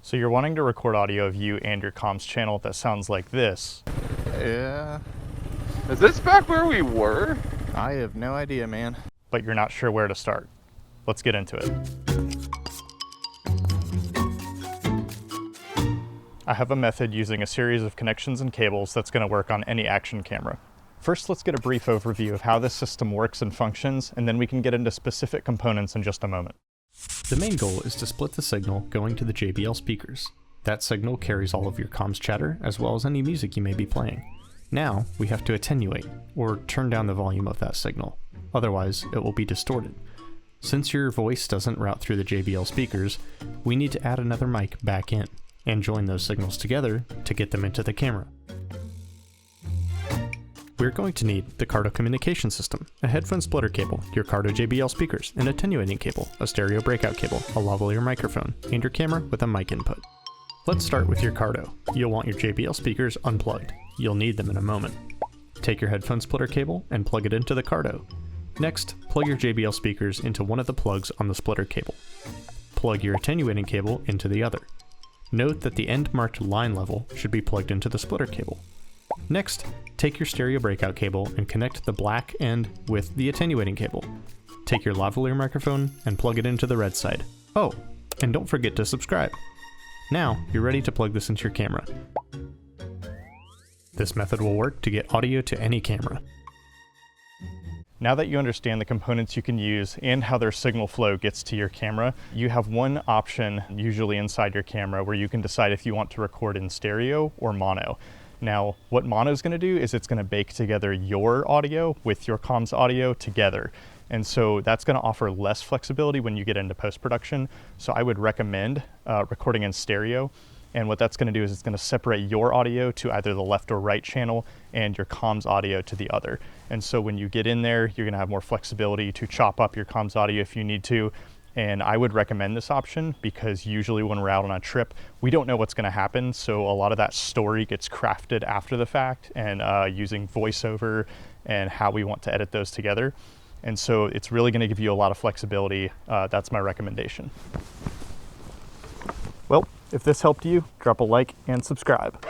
So you're wanting to record audio of you and your comms channel that sounds like this. Yeah. Is this back where we were? I have no idea, man. But you're not sure where to start. Let's get into it. I have a method using a series of connections and cables that's going to work on any action camera. First, let's get a brief overview of how this system works and functions, and then we can get into specific components in just a moment. The main goal is to split the signal going to the JBL speakers. That signal carries all of your comms chatter, as well as any music you may be playing. Now, we have to attenuate, or turn down the volume of that signal. Otherwise, it will be distorted. Since your voice doesn't route through the JBL speakers, we need to add another mic back in, and join those signals together to get them into the camera. We're going to need the Cardo communication system, a headphone splitter cable, your Cardo JBL speakers, an attenuating cable, a stereo breakout cable, a lavalier microphone, and your camera with a mic input. Let's start with your Cardo. You'll want your JBL speakers unplugged. You'll need them in a moment. Take your headphone splitter cable and plug it into the Cardo. Next, plug your JBL speakers into one of the plugs on the splitter cable. Plug your attenuating cable into the other. Note that the end marked line level should be plugged into the splitter cable. Next, take your stereo breakout cable and connect the black end with the attenuating cable. Take your lavalier microphone and plug it into the red side. Oh, and don't forget to subscribe. Now, you're ready to plug this into your camera. This method will work to get audio to any camera. Now that you understand the components you can use and how their signal flow gets to your camera, you have one option usually inside your camera where you can decide if you want to record in stereo or mono. Now, what mono is going to do is it's going to bake together your audio with your comms audio together. And so that's going to offer less flexibility when you get into post-production. So I would recommend recording in stereo. And what that's going to do is it's going to separate your audio to either the left or right channel and your comms audio to the other. And so when you get in there, you're going to have more flexibility to chop up your comms audio if you need to. And I would recommend this option because usually when we're out on a trip, we don't know what's going to happen. So a lot of that story gets crafted after the fact and using voiceover and how we want to edit those together. And so it's really going to give you a lot of flexibility. That's my recommendation. Well, if this helped you, drop a like and subscribe.